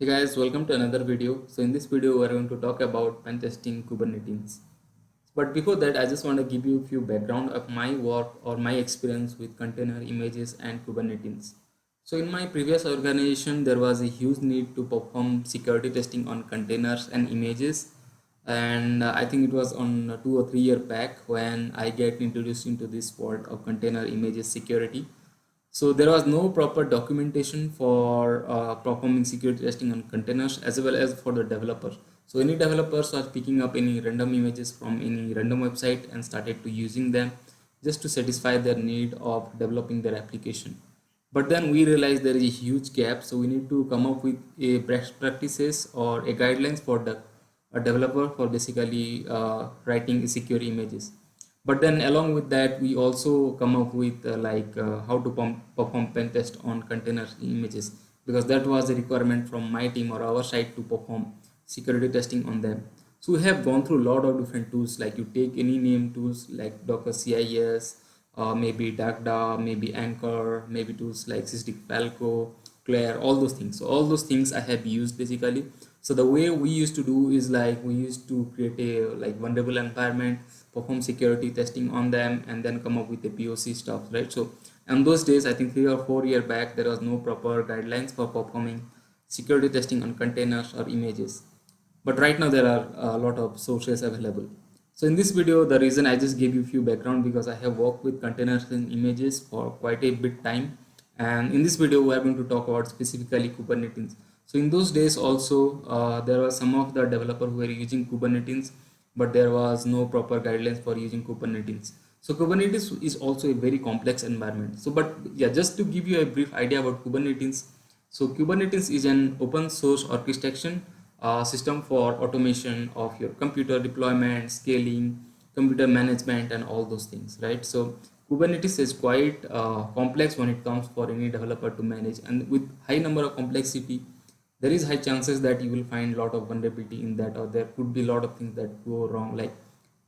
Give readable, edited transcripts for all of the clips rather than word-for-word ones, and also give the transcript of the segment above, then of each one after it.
Hey guys, welcome to another video. So in this video, we're going to talk about pen testing Kubernetes. But before that, I just want to give you a few background of my work or my experience with container images and Kubernetes. So in my previous organization, there was a huge need to perform security testing on containers and images. And I think it was on 2 or 3 year back when I get introduced into this world of container images security. So there was no proper documentation for performing security testing on containers as well as for the developers. So any developers are picking up any random images from any random website and started to using them just to satisfy their need of developing their application. But then we realized there is a huge gap, so we need to come up with a best practices or a guidelines for the a developer for basically writing secure images. But then along with that, we also come up with how to perform pen test on container images, because that was a requirement from my team or our side to perform security testing on them. So we have gone through a lot of different tools, like you take any name tools like Docker CIS, maybe Dagda, maybe Anchor, maybe tools like Sysdig Falco, Claire, all those things. So all those things I have used basically. So the way we used to do is like we used to create a like vulnerable environment, perform security testing on them, and then come up with the POC stuff, right? So in those days, I think 3 or 4 years back, there was no proper guidelines for performing security testing on containers or images. But right now there are a lot of sources available. So in this video, the reason I just gave you a few background because I have worked with containers and images for quite a bit time. And in this video, we are going to talk about specifically Kubernetes. So in those days also, there were some of the developer who were using Kubernetes, but there was no proper guidelines for using Kubernetes. So Kubernetes is also a very complex environment. So, but yeah, just to give you a brief idea about Kubernetes. So Kubernetes is an open source orchestration system for automation of your computer deployment, scaling, computer management, and all those things, right? So Kubernetes is quite complex when it comes for any developer to manage, and with high number of complexity, there is high chances that you will find a lot of vulnerability in that, or there could be a lot of things that go wrong, like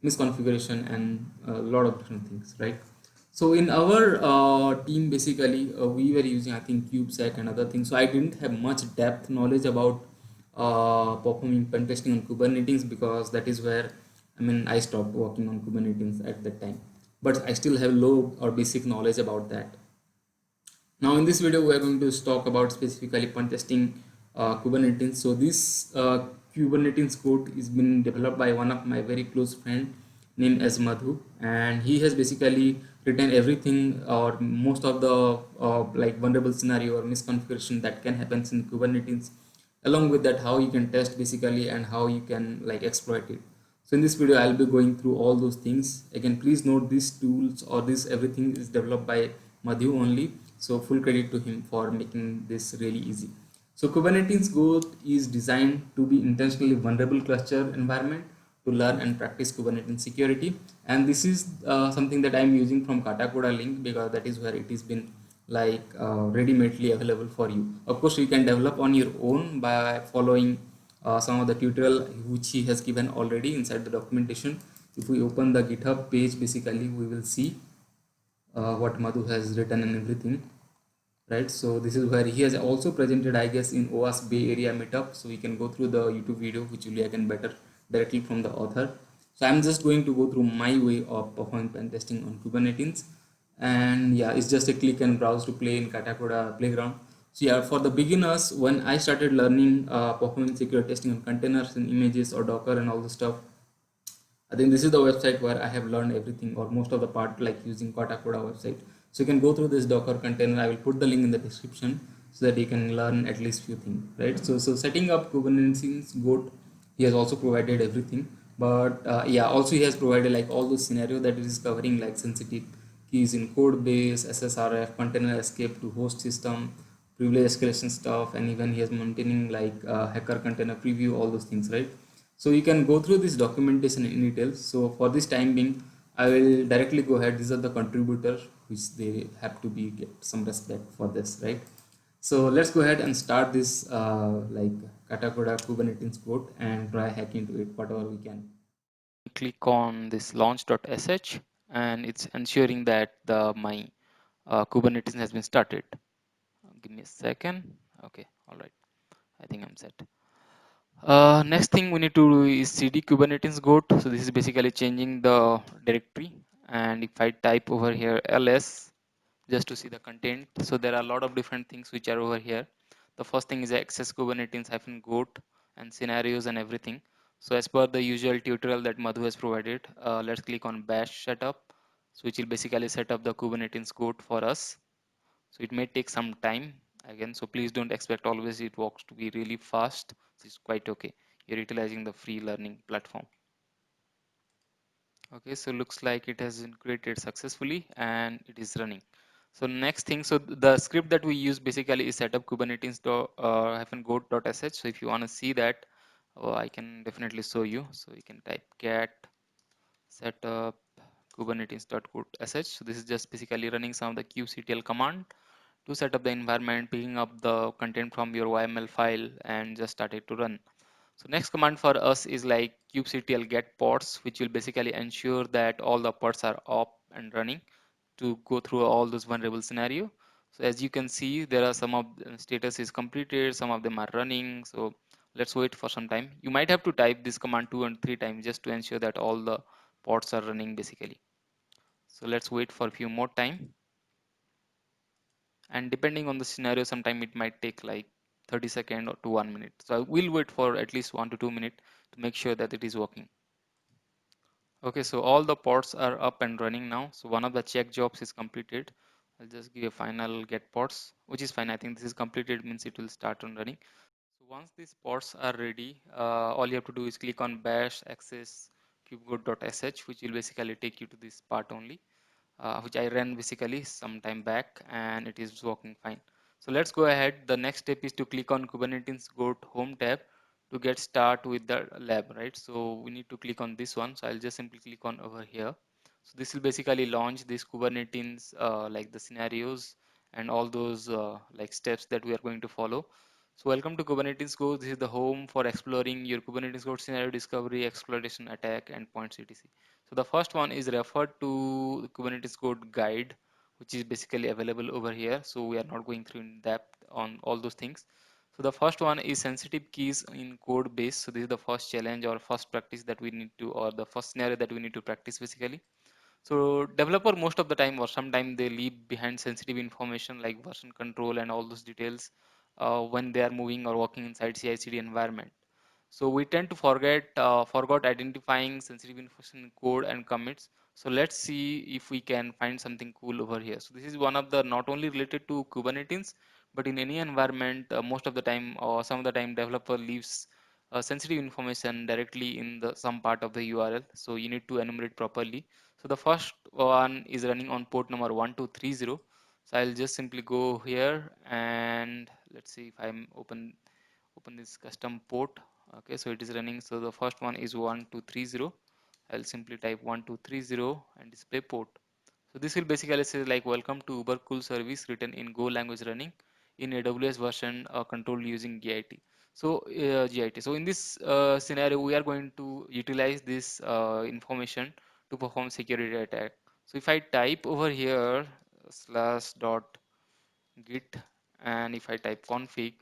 misconfiguration and a lot of different things, right? So in our team, basically, we were using, I think, CubeSat and other things. So I didn't have much depth knowledge about performing pen testing on Kubernetes, because that is where, I mean, I stopped working on Kubernetes at that time. But I still have low or basic knowledge about that. Now in this video, we are going to talk about specifically pen testing Kubernetes. So this Kubernetes code is been developed by one of my very close friend named as Madhu, and he has basically written everything or most of the like vulnerable scenario or misconfiguration that can happen in Kubernetes. Along with that, how you can test basically and how you can like exploit it. So in this video, I'll be going through all those things. Again, please note these tools or this everything is developed by Madhu only. So full credit to him for making this really easy. So Kubernetes Go is designed to be intentionally vulnerable cluster environment to learn and practice Kubernetes security. And this is something that I'm using from Katacoda link, because that is where it has been like ready-madely available for you. Of course, you can develop on your own by following some of the tutorial which he has given already inside the documentation. If we open the GitHub page, basically we will see what Madhu has written and everything, right? So this is where he has also presented, I guess, in OWASP Bay Area meetup. So we can go through the YouTube video, which will be again better directly from the author. So I'm just going to go through my way of performing pen testing on Kubernetes. And yeah, it's just a click and browse to play in Katacoda playground. So yeah, for the beginners, when I started learning performing secure testing on containers and images or Docker and all the stuff, I think this is the website where I have learned everything or most of the part, like using Katacoda website. So you can go through this Docker container. I will put the link in the description so that you can learn at least few things, right? So setting up Kubernetes Goat, he has also provided everything. But yeah, also he has provided like all those scenario that it is covering, like sensitive keys in code base, SSRF, container escape to host system, privilege escalation stuff, and even he is maintaining like hacker container preview, all those things, right? So you can go through this documentation in details. So for this time being, I will directly go ahead. These are the contributors which they have to be get some respect for this, right? So let's go ahead and start this like Katacoda Kubernetes code and try hacking into it whatever we can. Click on this launch.sh, and it's ensuring that the my Kubernetes has been started. Give me a second. Okay, all right. I think I'm set. Next thing we need to do is cd kubernetes goat. So this is basically changing the directory, and if I type over here ls just to see the content, so there are a lot of different things which are over here. The first thing is access kubernetes hyphen goat and scenarios and everything. So as per the usual tutorial that Madhu has provided, let's click on bash setup, so which will basically set up the kubernetes goat for us. So it may take some time again, so please don't expect always it works to be really fast. It's quite okay, you're utilizing the free learning platform. Okay, so looks like it has been created successfully and it is running. So next thing, so the script that we use basically is setup kubernetes hyphen goat.sh. So if you want to see that, I can definitely show you. So you can type cat setup kubernetes.goat.sh. So this is just basically running some of the kubectl command to set up the environment, picking up the content from your YML file and just start it to run. So next command for us is like kubectl get pods, which will basically ensure that all the pods are up and running to go through all those vulnerable scenario. So as you can see, there are some of the status is completed, some of them are running. So let's wait for some time. You might have to type this command 2 and 3 times just to ensure that all the pods are running basically. So let's wait for a few more time. And depending on the scenario, sometime it might take like 30 seconds or to 1 minute. So we'll wait for at least 1 to 2 minutes to make sure that it is working. Okay, so all the pods are up and running now. So one of the check jobs is completed. I'll just give a final get pods, which is fine. I think this is completed means it will start on running. So once these pods are ready, all you have to do is click on bash access kubecode.sh, which will basically take you to this part only, which I ran basically some time back and it is working fine. So let's go ahead. The next step is to click on Kubernetes Goat Home tab to get start with the lab, right? So we need to click on this one. So I'll just simply click on over here. So this will basically launch this Kubernetes, like the scenarios and all those like steps that we are going to follow. So welcome to Kubernetes Go. This is the home for exploring your Kubernetes Code scenario discovery, exploitation, attack, endpoints, etc. So the first one is referred to the Kubernetes Code guide, which is basically available over here. So we are not going through in depth on all those things. So the first one is sensitive keys in code base. So this is the first challenge or first practice that we need to, or the first scenario that we need to practice basically. So developer most of the time or sometime they leave behind sensitive information like version control and all those details when they are moving or working inside CI/CD environment. So we tend to forgot identifying sensitive information in code and commits. So let's see if we can find something cool over here. So this is one of the not only related to Kubernetes, but in any environment, most of the time or some of the time developer leaves sensitive information directly in the some part of the URL. So you need to enumerate properly. So the first one is running on port number 1230. So I'll just simply go here and let's see if I'm open this custom port. Okay, so it is running. So the first one is 1230. I'll simply type 1230 and display port. So this will basically say like welcome to Uber Cool service written in Go language running in AWS version controlled using GIT. So GIT. So in this scenario, we are going to utilize this information to perform security attack. So if I type over here slash dot git, and if I type config,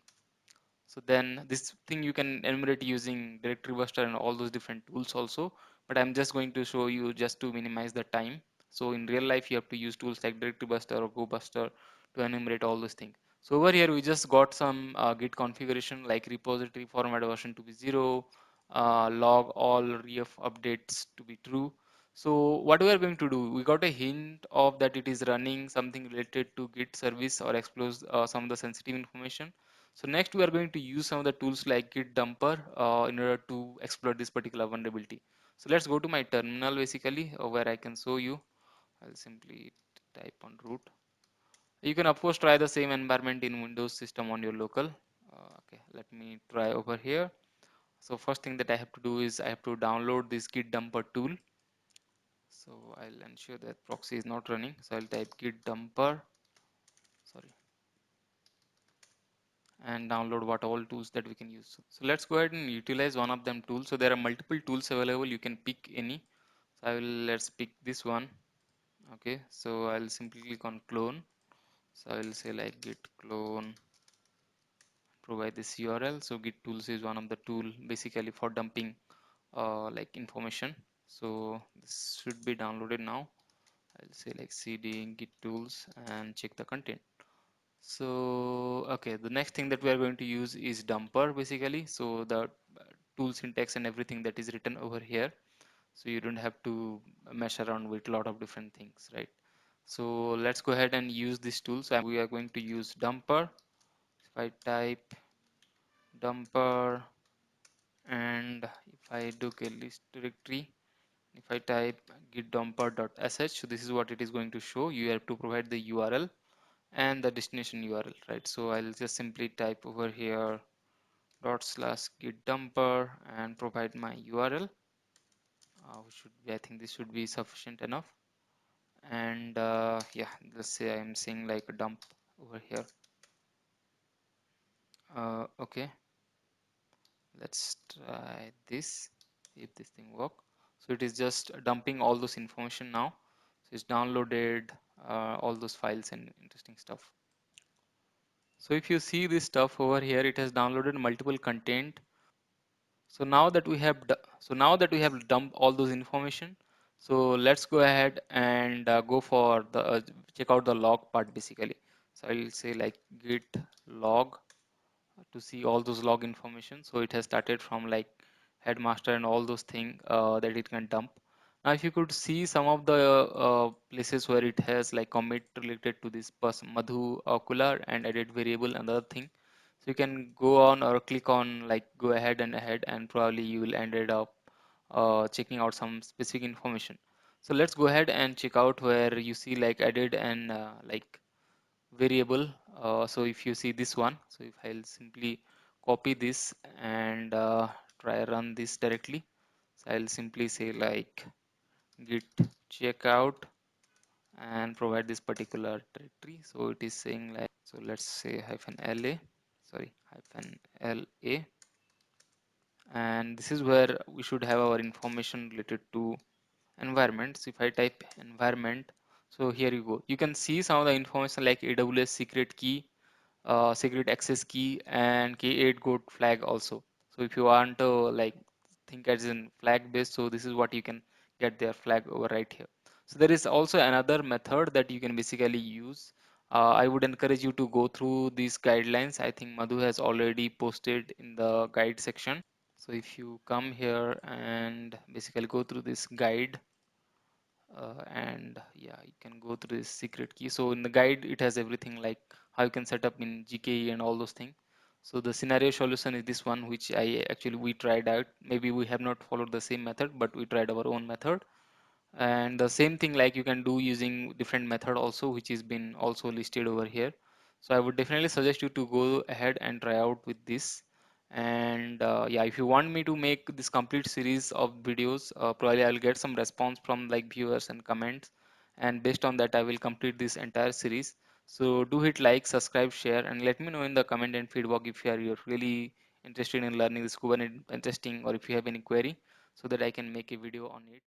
so then this thing you can enumerate using directory buster and all those different tools also, but I'm just going to show you just to minimize the time. So in real life you have to use tools like directory buster or go buster to enumerate all those things. So over here we just got some git configuration like repository format version to be 0, log all ref updates to be true. So what we are going to do, we got a hint of that it is running something related to git service or expose some of the sensitive information. So next we are going to use some of the tools like Git Dumper in order to exploit this particular vulnerability. So let's go to my terminal basically where I can show you. I'll simply type on root. You can of course try the same environment in Windows system on your local. Okay, let me try over here. So first thing that I have to do is I have to download this Git Dumper tool. So I'll ensure that proxy is not running. So I'll type Git Dumper. Sorry, and download what all tools that we can use. So let's go ahead and utilize one of them tools. So there are multiple tools available. You can pick any. So let's pick this one. Okay. So I'll simply click on clone. So I will say like git clone provide this URL. So Git tools is one of the tool basically for dumping like information. So this should be downloaded now. I'll say like cd git tools and check the content. So okay, the next thing that we are going to use is dumper basically. So the tool syntax and everything that is written over here, so you don't have to mess around with a lot of different things, right? So let's go ahead and use this tool. So we are going to use dumper. If I type dumper and if I do a list directory, if I type git dumper.sh, so this is what it is going to show. You have to provide the URL and the destination URL, right? So I'll just simply type over here /git dumper and provide my URL. I think this should be sufficient enough. And yeah, let's say I'm saying like a dump over here. Okay, let's try this, if this thing work. So it is just dumping all those information now. So it's downloaded all those files and interesting stuff. So if you see this stuff over here, it has downloaded multiple content. So now that we have dumped all those information, so let's go ahead and go for the check out the log part basically. So I'll say like git log to see all those log information. So it has started from like headmaster and all those things that it can dump. Now if you could see some of the places where it has like commit related to this person Madhu Kular and edit variable and other thing, so you can go on or click on like go ahead and probably you will ended up checking out some specific information. So let's go ahead and check out where you see like added and like variable. So if you see this one, so if I'll simply copy this and try run this directly, so I'll simply say like git checkout and provide this particular directory. So it is saying like, so let's say -la, sorry, -la, and this is where we should have our information related to environment. So if I type environment, so here you go, you can see some of the information like AWS secret key, secret access key and K8 goat flag also. So if you want to like think as in flag based, so this is what you can get their flag over right here. So there is also another method that you can basically use. I would encourage you to go through these guidelines. I think Madhu has already posted in the guide section. So if you come here and basically go through this guide, and yeah, you can go through this secret key. So in the guide it has everything like how you can set up in GKE and all those things. So the scenario solution is this one, which we tried out. Maybe we have not followed the same method, but we tried our own method. And the same thing like you can do using different method also, which is been also listed over here. So I would definitely suggest you to go ahead and try out with this. And yeah, if you want me to make this complete series of videos, probably I'll get some response from like viewers and comments, and based on that I will complete this entire series. So do hit like, subscribe, share, and let me know in the comment and feedback if you're really interested in learning this Kubernetes testing, or if you have any query, so that I can make a video on it.